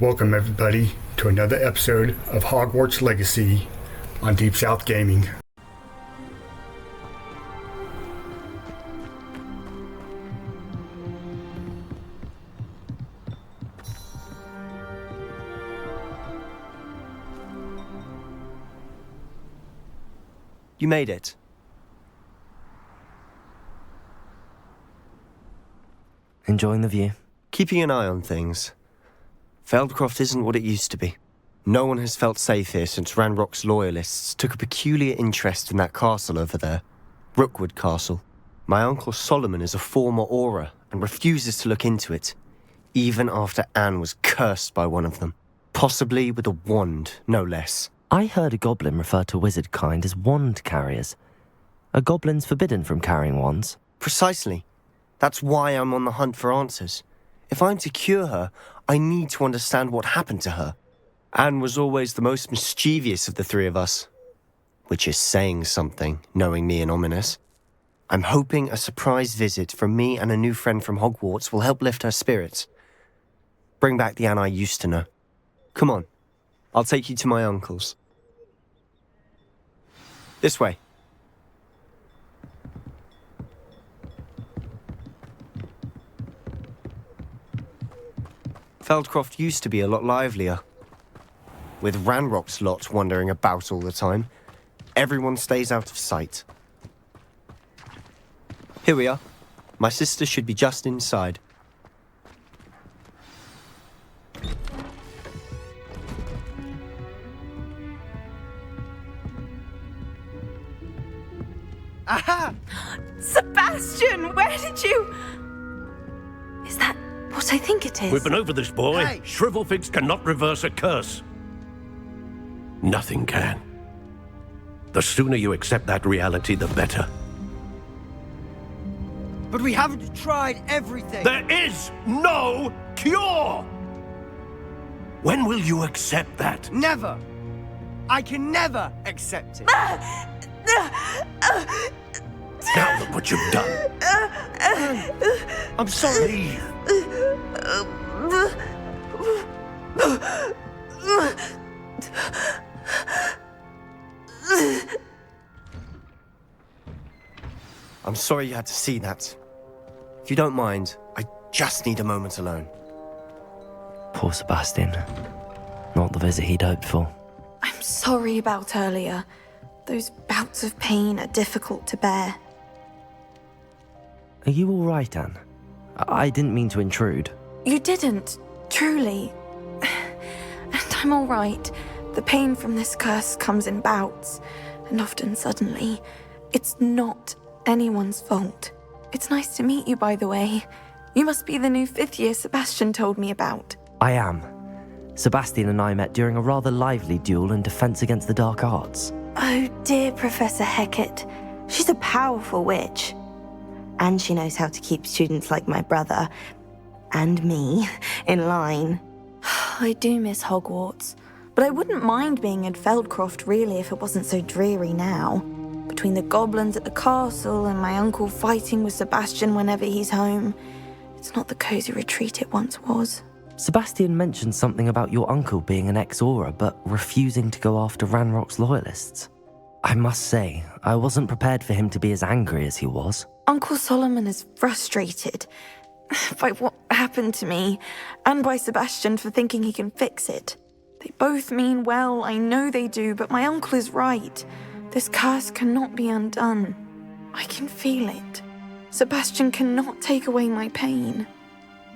Welcome, everybody, to another episode of Hogwarts Legacy on Deep South Gaming. You made it. Enjoying the view? Keeping an eye on things. Feldcroft isn't what it used to be. No one has felt safe here since Ranrock's loyalists took a peculiar interest in that castle over there. Rookwood Castle. My uncle Solomon is a former Auror and refuses to look into it, even after Anne was cursed by one of them. Possibly with a wand, no less. I heard a goblin refer to wizard kind as wand carriers. Are goblins forbidden from carrying wands? Precisely. That's why I'm on the hunt for answers. If I'm to cure her, I need to understand what happened to her. Anne was always the most mischievous of the three of us. Which is saying something, knowing me and Ominous. I'm hoping a surprise visit from me and a new friend from Hogwarts will help lift her spirits. Bring back the Anne I used to know. Come on, I'll take you to my uncle's. This way. Feldcroft used to be a lot livelier. With Ranrock's lot wandering about all the time, everyone stays out of sight. Here we are. My sister should be just inside. Aha! Sebastian, where did you... Is that what I think it is? We've been over this, boy. Hey. Shrivelfigs cannot reverse a curse. Nothing can. The sooner you accept that reality, the better. But we haven't tried everything. There is no cure! When will you accept that? Never. I can never accept it. Now look what you've done. I'm sorry. I'm sorry you had to see that. If you don't mind, I just need a moment alone. Poor Sebastian. Not the visit he'd hoped for. I'm sorry about earlier. Those bouts of pain are difficult to bear. Are you all right, Anne? I didn't mean to intrude. You didn't, truly. And I'm all right. The pain from this curse comes in bouts, and often suddenly. It's not anyone's fault. It's nice to meet you, by the way. You must be the new fifth year Sebastian told me about. I am. Sebastian and I met during a rather lively duel in Defense Against the Dark Arts. Oh, dear Professor Hecat. She's a powerful witch. And she knows how to keep students like my brother, and me, in line. I do miss Hogwarts, but I wouldn't mind being in Feldcroft really if it wasn't so dreary now. Between the goblins at the castle and my uncle fighting with Sebastian whenever he's home, it's not the cozy retreat it once was. Sebastian mentioned something about your uncle being an ex-Auror, but refusing to go after Ranrock's loyalists. I must say, I wasn't prepared for him to be as angry as he was. Uncle Solomon is frustrated by what happened to me, and by Sebastian for thinking he can fix it. They both mean well, I know they do, but my uncle is right. This curse cannot be undone. I can feel it. Sebastian cannot take away my pain.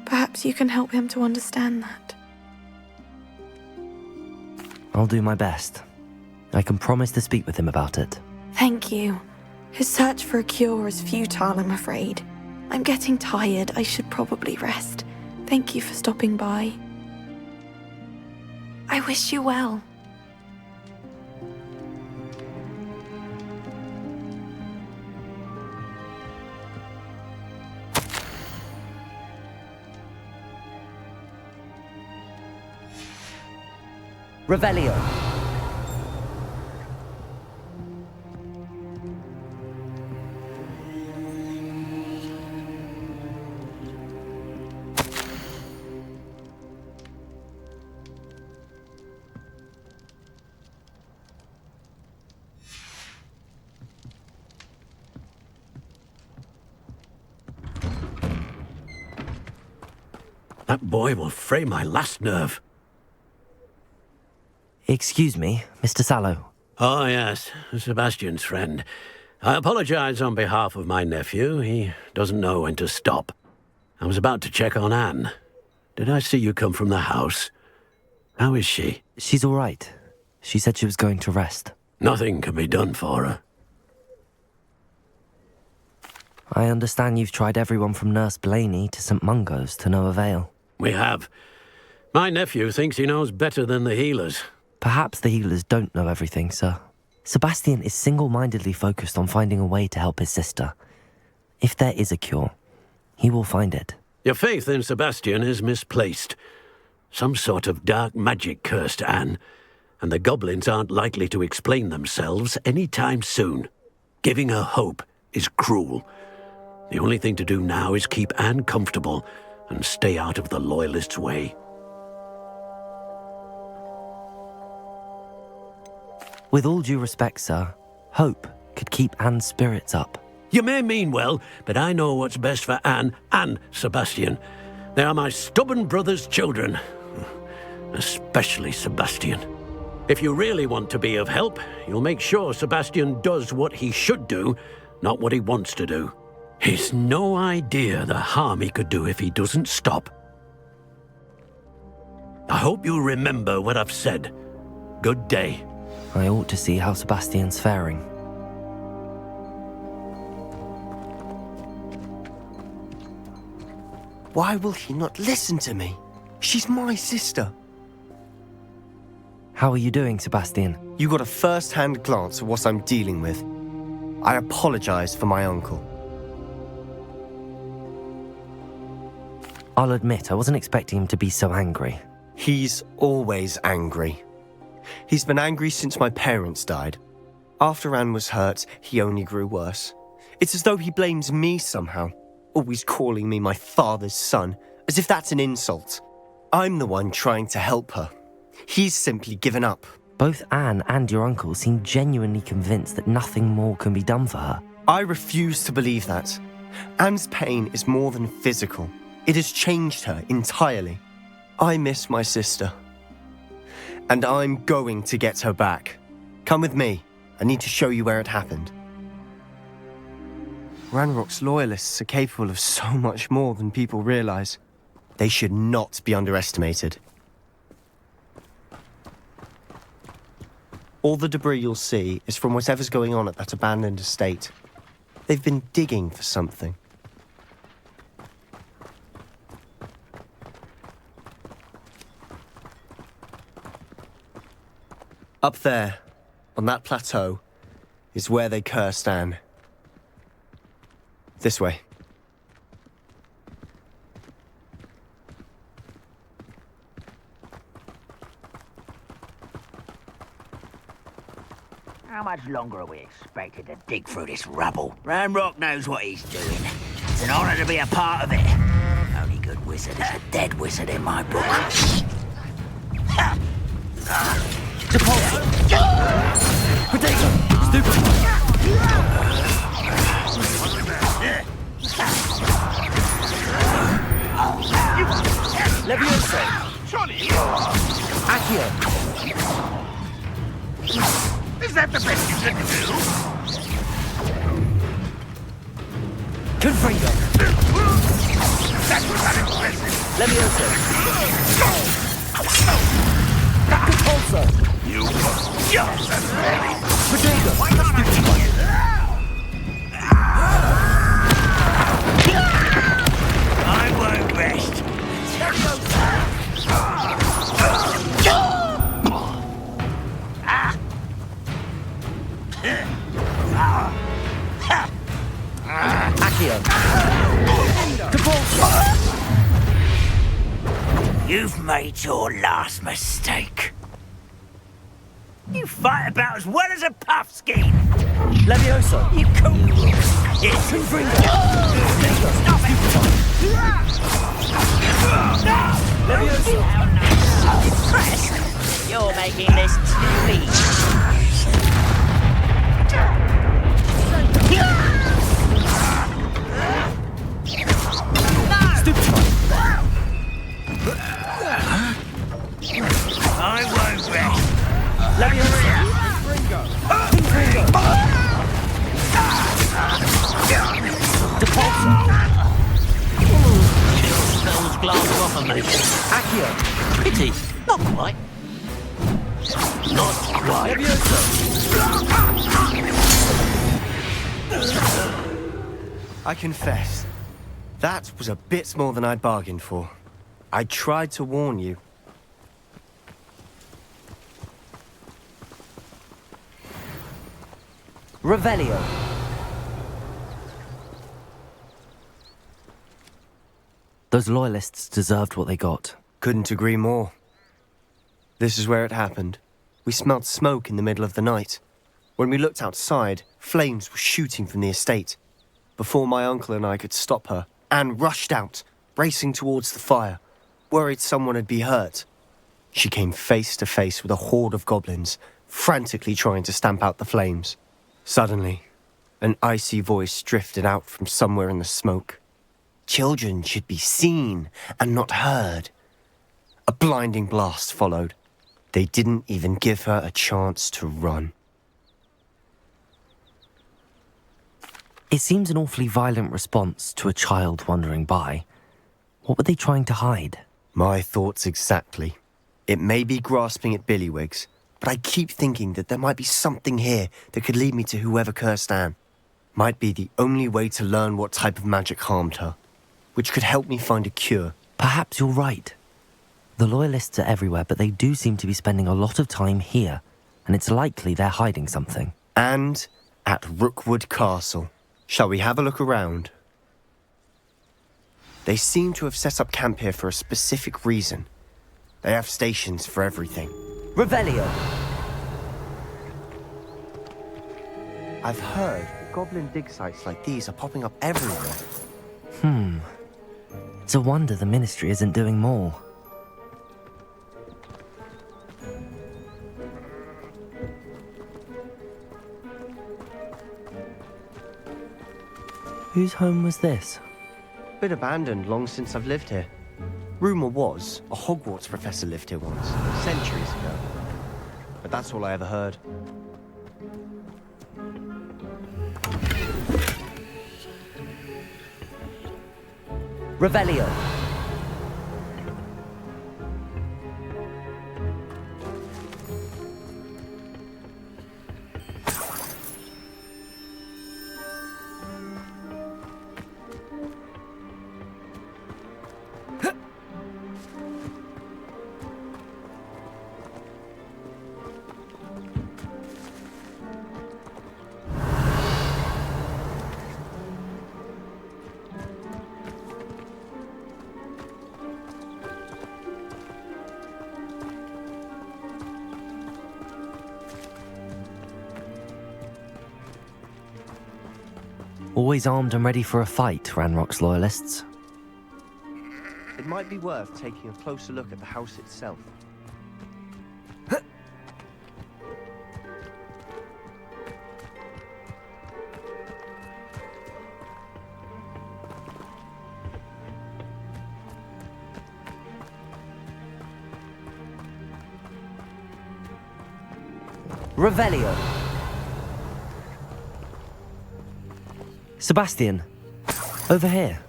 Perhaps you can help him to understand that. I'll do my best. I can promise to speak with him about it. Thank you. His search for a cure is futile, I'm afraid. I'm getting tired. I should probably rest. Thank you for stopping by. I wish you well. Revelio. That boy will fray my last nerve. Excuse me, Mr. Sallow. Oh, yes, Sebastian's friend. I apologize on behalf of my nephew. He doesn't know when to stop. I was about to check on Anne. Did I see you come from the house? How is she? She's all right. She said she was going to rest. Nothing can be done for her. I understand you've tried everyone from Nurse Blaney to St. Mungo's to no avail. We have. My nephew thinks he knows better than the healers. Perhaps the healers don't know everything, sir. Sebastian is single-mindedly focused on finding a way to help his sister. If there is a cure, he will find it. Your faith in Sebastian is misplaced. Some sort of dark magic cursed Anne, and the goblins aren't likely to explain themselves any time soon. Giving her hope is cruel. The only thing to do now is keep Anne comfortable and stay out of the Loyalists' way. With all due respect, sir, hope could keep Anne's spirits up. You may mean well, but I know what's best for Anne and Sebastian. They are my stubborn brother's children. Especially Sebastian. If you really want to be of help, you'll make sure Sebastian does what he should do, not what he wants to do. He's no idea the harm he could do if he doesn't stop. I hope you remember what I've said. Good day. I ought to see how Sebastian's faring. Why will he not listen to me? She's my sister. How are you doing, Sebastian? You got a first-hand glance at what I'm dealing with. I apologize for my uncle. I'll admit, I wasn't expecting him to be so angry. He's always angry. He's been angry since my parents died. After Anne was hurt, he only grew worse. It's as though he blames me somehow, always calling me my father's son, as if that's an insult. I'm the one trying to help her. He's simply given up. Both Anne and your uncle seem genuinely convinced that nothing more can be done for her. I refuse to believe that. Anne's pain is more than physical. It has changed her entirely. I miss my sister. And I'm going to get her back. Come with me. I need to show you where it happened. Ranrock's Loyalists are capable of so much more than people realize. They should not be underestimated. All the debris you'll see is from whatever's going on at that abandoned estate. They've been digging for something. Up there, on that plateau, is where they cursed Anne. This way. How much longer are we expected to dig through this rubble? Ranrock knows what he's doing. It's an honor to be a part of it. Only good wizard is a dead wizard in my book. Levioso! Accio! Is that the best you can do? Confringo! That was unimpressive. Levioso! Repulsor! You were just as very... Rodrigo! Why can't I won't rest. Accio! Repulsor! You've made your last mistake. You fight about as well as a puffskein. Levioso! You cool. Yes. Confringo! Stop it. Levioso! Impressed. You're making this too easy. Those glass off of me. Accio! Pity. Not quite. Not quite. I confess, that was a bit more than I'd bargained for. I tried to warn you. Revelio. Those loyalists deserved what they got. Couldn't agree more. This is where it happened. We smelled smoke in the middle of the night. When we looked outside, flames were shooting from the estate. Before my uncle and I could stop her, Anne rushed out, racing towards the fire, worried someone had been hurt. She came face to face with a horde of goblins, frantically trying to stamp out the flames. Suddenly, an icy voice drifted out from somewhere in the smoke. Children should be seen and not heard. A blinding blast followed. They didn't even give her a chance to run. It seems an awfully violent response to a child wandering by. What were they trying to hide? My thoughts exactly. It may be grasping at Billywigs, but I keep thinking that there might be something here that could lead me to whoever cursed Anne. Might be the only way to learn what type of magic harmed her, which could help me find a cure. Perhaps you're right. The loyalists are everywhere, but they do seem to be spending a lot of time here, and it's likely they're hiding something. And at Rookwood Castle. Shall we have a look around? They seem to have set up camp here for a specific reason. They have stations for everything. Revelio! I've heard that goblin dig sites like these are popping up everywhere. It's a wonder the Ministry isn't doing more. Whose home was this? Been abandoned long since I've lived here. Rumour was a Hogwarts professor lived here once, centuries ago. But that's all I ever heard. Revelio! Always armed and ready for a fight, Ranrock's loyalists. It might be worth taking a closer look at the house itself. Revelio! Sebastian, over here.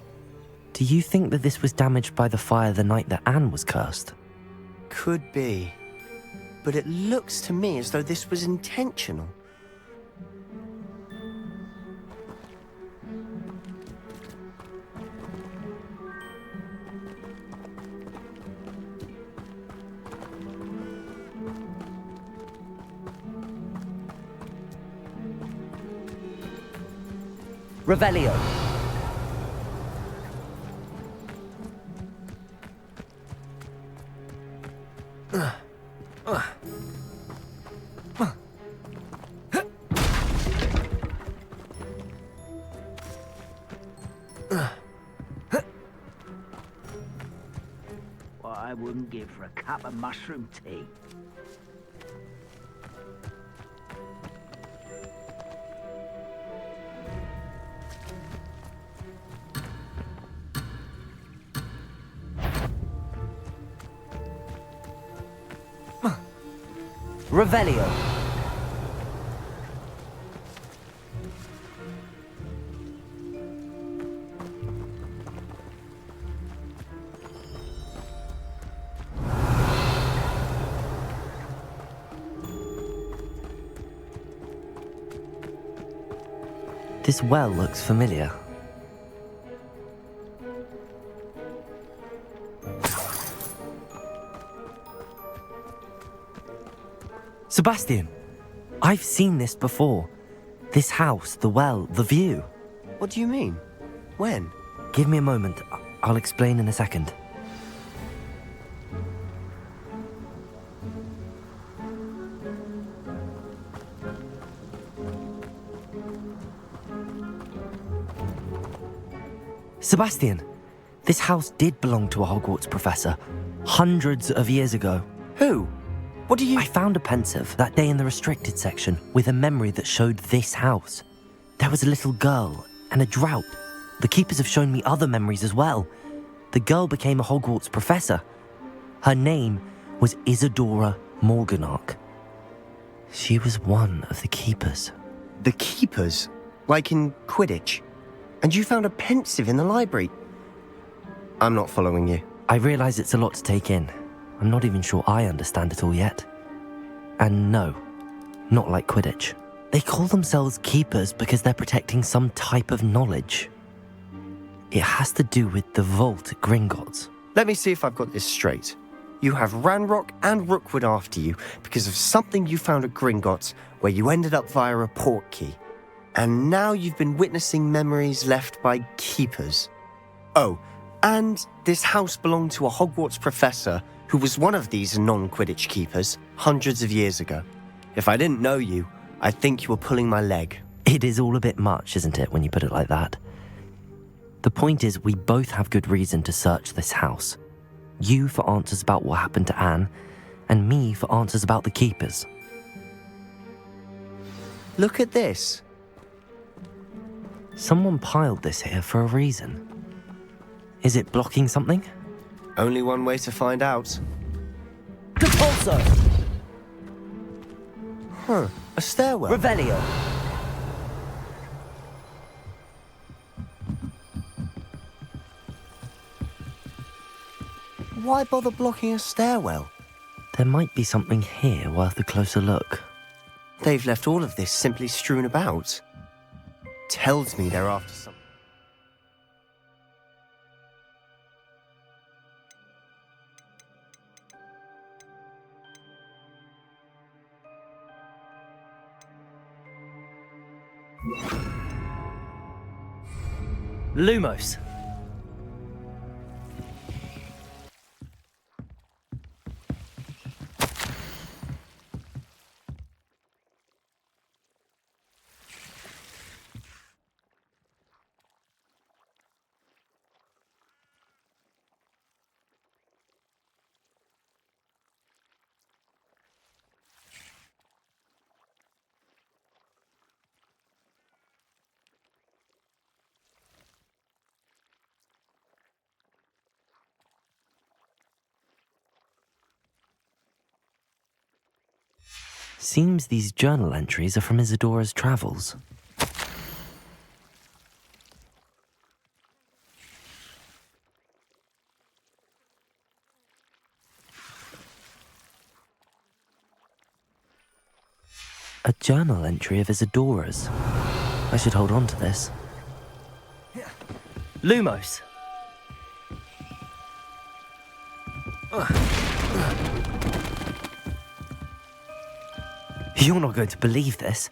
Do you think that this was damaged by the fire the night that Anne was cursed? Could be. But it looks to me as though this was intentional. Revelio! What I wouldn't give for a cup of mushroom tea. Revelio. This well looks familiar. Sebastian, I've seen this before. This house, the well, the view. What do you mean? When? Give me a moment. I'll explain in a second. Sebastian, this house did belong to a Hogwarts professor hundreds of years ago. Who? What do you... I found a pensive that day in the restricted section with a memory that showed this house. There was a little girl and a drought. The keepers have shown me other memories as well. The girl became a Hogwarts professor. Her name was Isadora Morganach. She was one of the keepers. The keepers? Like in Quidditch? And you found a pensive in the library? I'm not following you. I realise it's a lot to take in. I'm not even sure I understand it all yet. And no, not like Quidditch. They call themselves keepers because they're protecting some type of knowledge. It has to do with the vault at Gringotts. Let me see if I've got this straight. You have Ranrock and Rookwood after you because of something you found at Gringotts where you ended up via a portkey. And now you've been witnessing memories left by keepers. Oh, and this house belonged to a Hogwarts professor who was one of these non-Quidditch keepers hundreds of years ago. If I didn't know you, I'd think you were pulling my leg. It is all a bit much, isn't it, when you put it like that? The point is, we both have good reason to search this house. You for answers about what happened to Anne, and me for answers about the keepers. Look at this. Someone piled this here for a reason. Is it blocking something? Only one way to find out. Depulso! Huh, a stairwell. Revelio! Why bother blocking a stairwell? There might be something here worth a closer look. They've left all of this simply strewn about. Tells me they're after something. Lumos! Seems these journal entries are from Isadora's travels. A journal entry of Isadora's. I should hold on to this. Lumos! You're not going to believe this.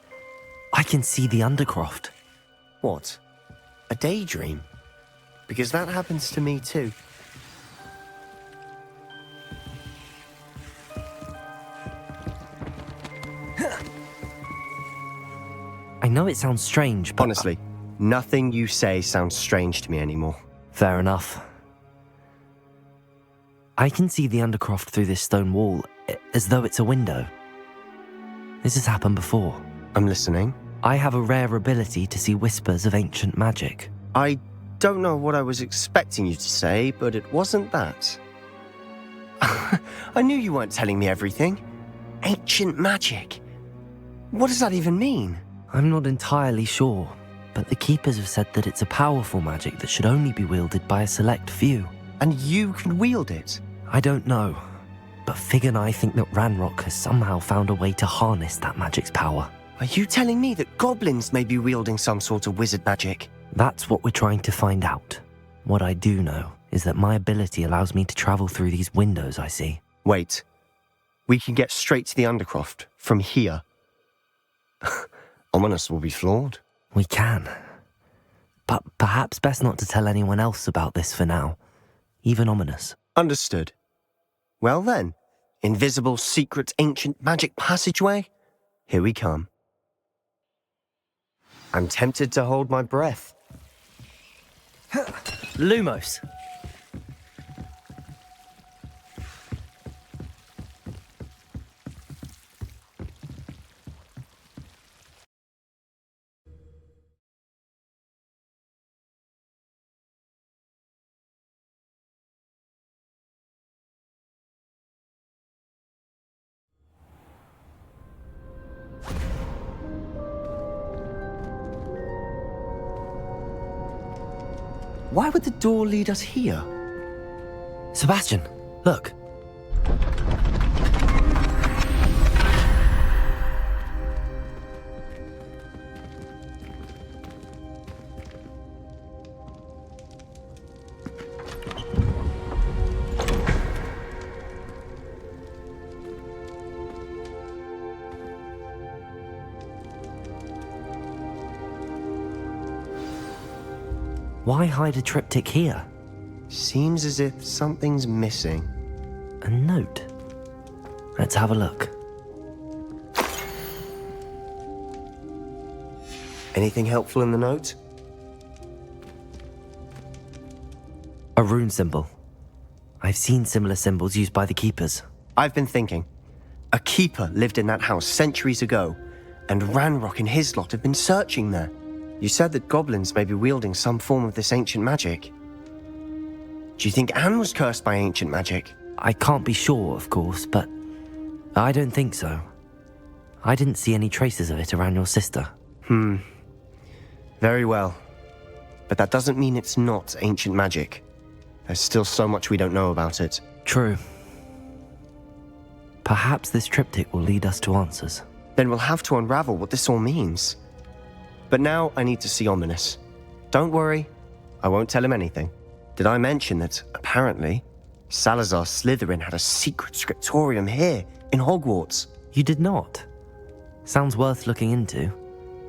I can see the Undercroft. What? A daydream? Because that happens to me too. I know it sounds strange, but... Honestly, nothing you say sounds strange to me anymore. Fair enough. I can see the Undercroft through this stone wall, as though it's a window. This has happened before. I'm listening. I have a rare ability to see whispers of ancient magic. I don't know what I was expecting you to say, but it wasn't that. I knew you weren't telling me everything. ancient magic. What does that even mean? I'm not entirely sure, but the Keepers have said that it's a powerful magic that should only be wielded by a select few. And you can wield it? I don't know, but Fig and I think that Ranrock has somehow found a way to harness that magic's power. Are you telling me that goblins may be wielding some sort of wizard magic? That's what we're trying to find out. What I do know is that my ability allows me to travel through these windows I see. Wait. We can get straight to the Undercroft from here. Ominous will be floored. We can. But perhaps best not to tell anyone else about this for now. Even Ominous. Understood. Well then, invisible, secret, ancient magic passageway? Here we come. I'm tempted to hold my breath. Lumos. Why would the door lead us here? Sebastian, look. Why hide a triptych here? Seems as if something's missing. A note. Let's have a look. Anything helpful in the note? A rune symbol. I've seen similar symbols used by the Keepers. I've been thinking. A keeper lived in that house centuries ago, and Ranrock and his lot have been searching there. You said that goblins may be wielding some form of this ancient magic. Do you think Anne was cursed by ancient magic? I can't be sure, of course, but I don't think so. I didn't see any traces of it around your sister. Very well. But that doesn't mean it's not ancient magic. There's still so much we don't know about it. True. Perhaps this triptych will lead us to answers. Then we'll have to unravel what this all means. But now I need to see Ominous. Don't worry, I won't tell him anything. Did I mention that, apparently, Salazar Slytherin had a secret scriptorium here, in Hogwarts? You did not? Sounds worth looking into.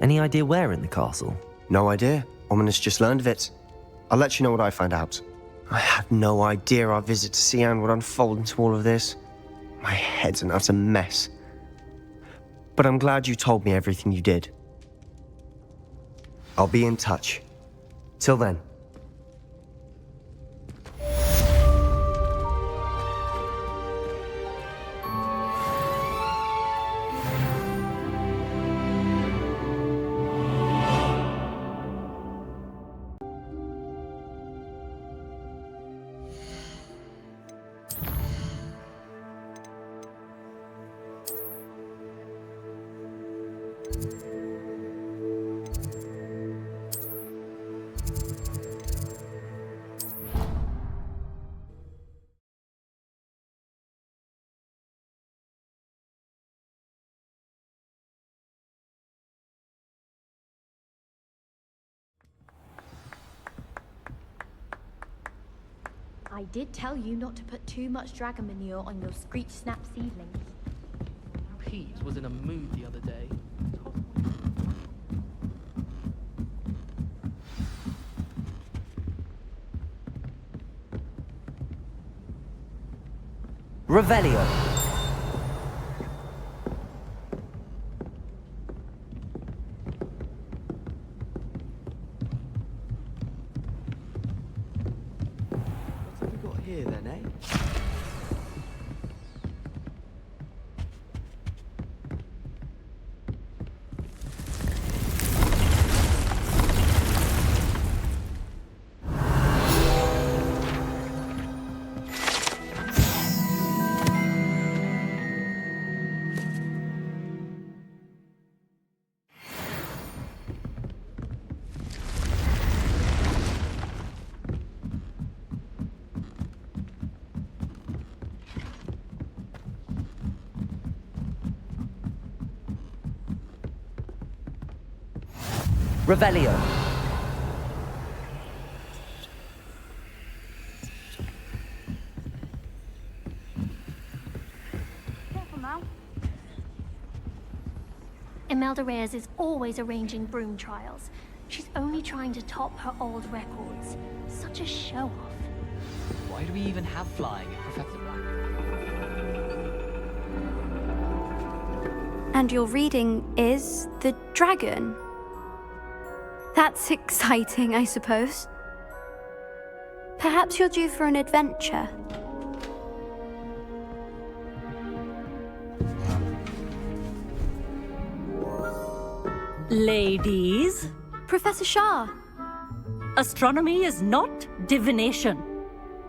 Any idea where in the castle? No idea. Ominous just learned of it. I'll let you know what I find out. I had no idea our visit to Cian would unfold into all of this. My head's an utter mess. But I'm glad you told me everything you did. I'll be in touch. Till then. I did tell you not to put too much dragon manure on your screech snap seedlings. Pete was in a mood the other day. Revelio. What have we got here then, eh? Revelio. Careful now. Imelda Reyes is always arranging broom trials. She's only trying to top her old records. Such a show-off. Why do we even have flying if Professor Black? And your reading is the dragon. That's exciting, I suppose. Perhaps you're due for an adventure. Ladies, Professor Shah. astronomy is not divination.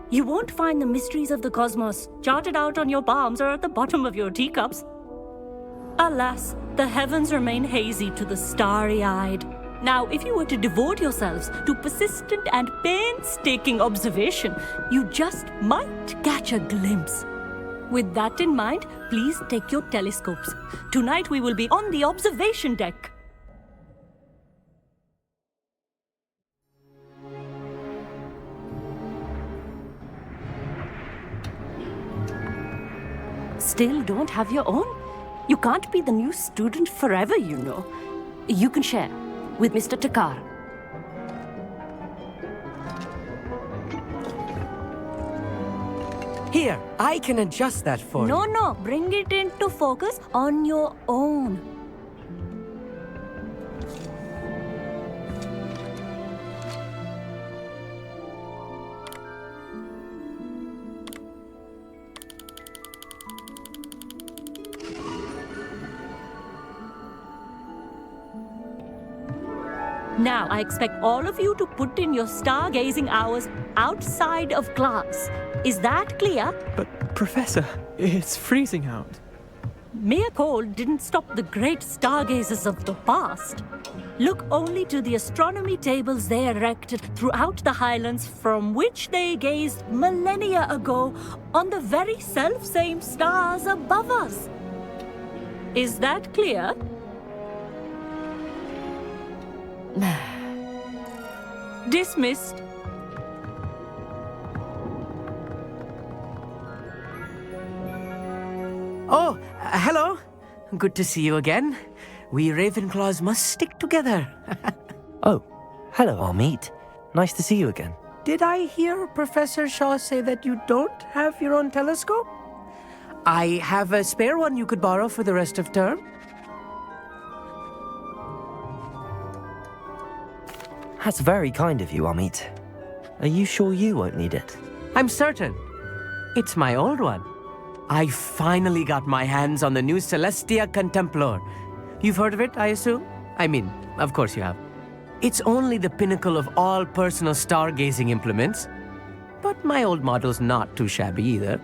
You won't find the mysteries of the cosmos charted out on your palms or at the bottom of your teacups. Alas, the heavens remain hazy to the starry-eyed. Now, if you were to devote yourselves to persistent and painstaking observation, you just might catch a glimpse. With that in mind, please take your telescopes. Tonight we will be on the observation deck. Still don't have your own? You can't be the new student forever, you know. You can share with Mr. Takar. Here, I can adjust that for you. No, bring it into focus on your own. Now, I expect all of you to put in your stargazing hours outside of class. Is that clear? But, Professor, it's freezing out. Mere cold didn't stop the great stargazers of the past. Look only to the astronomy tables they erected throughout the highlands from which they gazed millennia ago on the very self-same stars above us. Is that clear? Dismissed. Oh, hello. Good to see you again. We Ravenclaws must stick together. Oh, hello, Amit. Nice to see you again. Did I hear Professor Shaw say that you don't have your own telescope? I have a spare one you could borrow for the rest of term. That's very kind of you, Amit. Are you sure you won't need it? I'm certain. It's my old one. I finally got my hands on the new Celestia Contemplar. You've heard of it, I assume? I mean, of course you have. It's only the pinnacle of all personal stargazing implements. But my old model's not too shabby either.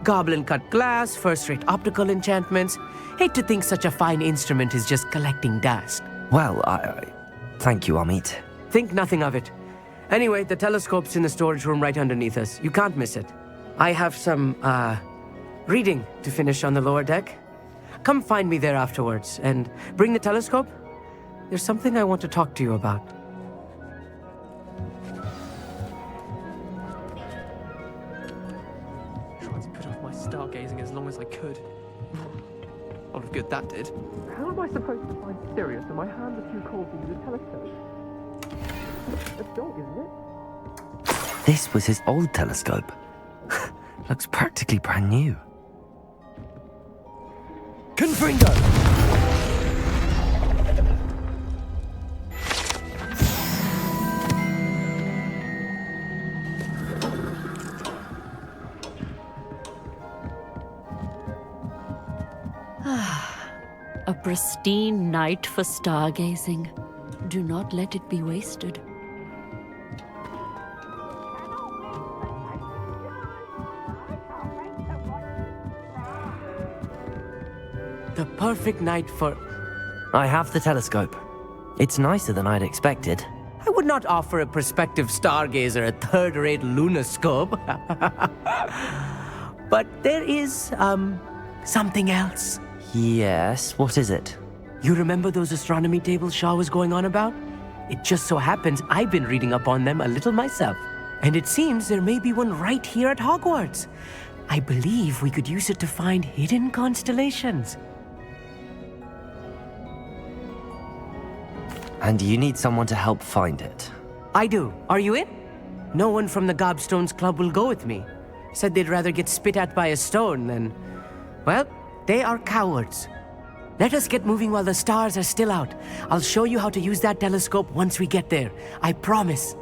Goblin-cut glass, first-rate optical enchantments. Hate to think such a fine instrument is just collecting dust. Well, thank you, Amit. Think nothing of it. Anyway, the telescope's in the storage room right underneath us. You can't miss it. I have some, reading to finish on the lower deck. Come find me there afterwards, and bring the telescope. There's something I want to talk to you about. Tried to put off my stargazing as long as I could. A lot of good that did. How am I supposed to find Sirius when my hands are too cold to use a telescope? A dog, isn't it? This was his old telescope. Looks practically brand new. Confringo! A pristine night for stargazing. Do not let it be wasted. The perfect night for... I have the telescope. It's nicer than I'd expected. I would not offer a prospective stargazer a third-rate lunoscope. But there is, something else. Yes, what is it? You remember those astronomy tables Shaw was going on about? It just so happens I've been reading up on them a little myself. And it seems there may be one right here at Hogwarts. I believe we could use it to find hidden constellations. And you need someone to help find it. I do. Are you in? No one from the Gobstones Club will go with me. Said they'd rather get spit at by a stone than... Well, they are cowards. Let us get moving while the stars are still out. I'll show you how to use that telescope once we get there. I promise.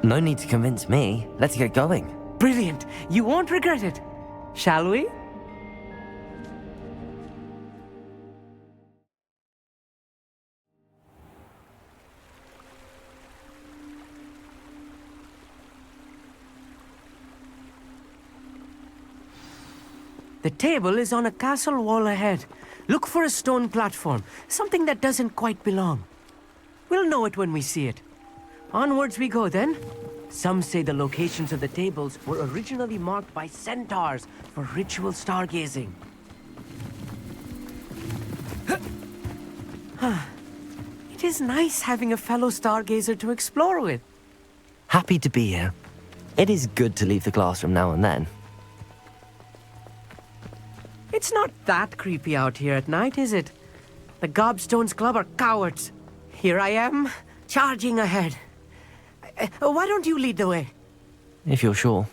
No need to convince me. Let's get going. Brilliant. You won't regret it. Shall we? The table is on a castle wall ahead. Look for a stone platform, something that doesn't quite belong. We'll know it when we see it. Onwards we go then. Some say the locations of the tables were originally marked by centaurs for ritual stargazing. It is nice having a fellow stargazer to explore with. Happy to be here. It is good to leave the classroom now and then. It's not that creepy out here at night, is it? The Gobstones Club are cowards. Here I am, charging ahead. Why don't you lead the way? If you're sure.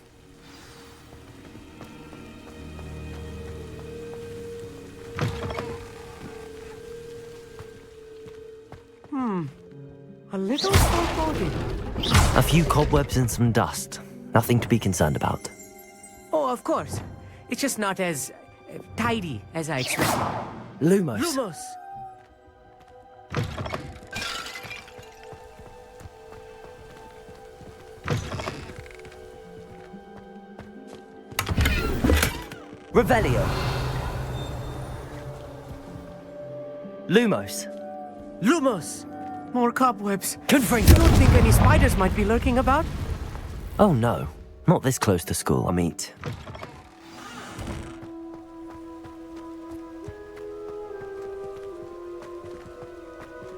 A little foreboding. A few cobwebs and some dust. Nothing to be concerned about. Oh, of course. It's just not as tidy as I expected. Lumos. Lumos! Revelio. Lumos. Lumos! More cobwebs. Confringo. You don't think any spiders might be lurking about? Oh no. Not this close to school, Amit.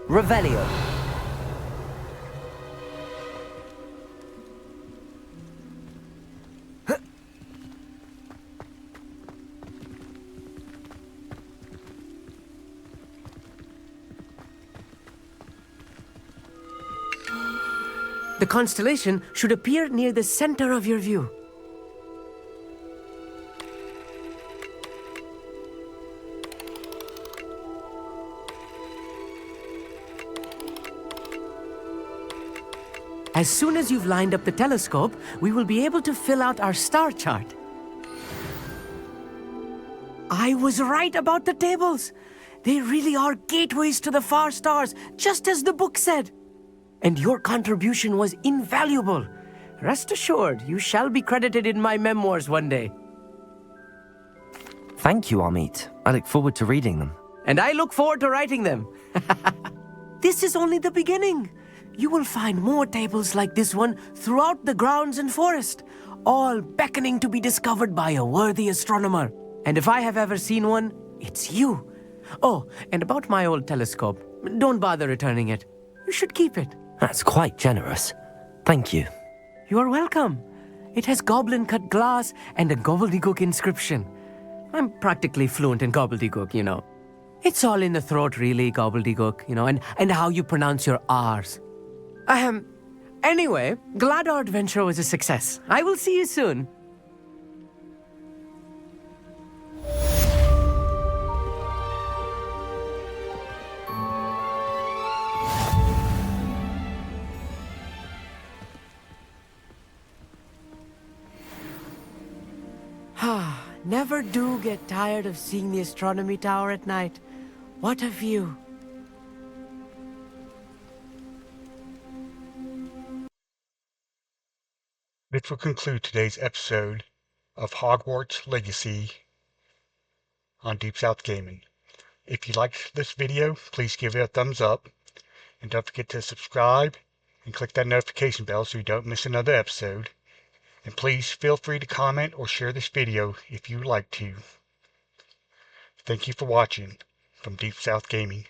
Revelio. The constellation should appear near the center of your view. As soon as you've lined up the telescope, we will be able to fill out our star chart. I was right about the tables. They really are gateways to the far stars, just as the book said. And your contribution was invaluable. Rest assured, you shall be credited in my memoirs one day. Thank you, Amit. I look forward to reading them. And I look forward to writing them. This is only the beginning. You will find more tables like this one throughout the grounds and forest, all beckoning to be discovered by a worthy astronomer. And if I have ever seen one, it's you. Oh, and about my old telescope, don't bother returning it. You should keep it. That's quite generous. Thank you. You are welcome. It has goblin-cut glass and a gobbledygook inscription. I'm practically fluent in gobbledygook, you know. It's all in the throat, really, gobbledygook, you know, and how you pronounce your R's. Anyway, glad our adventure was a success. I will see you soon. Never do get tired of seeing the astronomy tower at night. What a view. This will conclude today's episode of Hogwarts Legacy on Deep South Gaming. If you liked this video, please give it a thumbs up. And don't forget to subscribe and click that notification bell so you don't miss another episode. And please feel free to comment or share this video if you would like to. Thank you for watching from Deep South Gaming.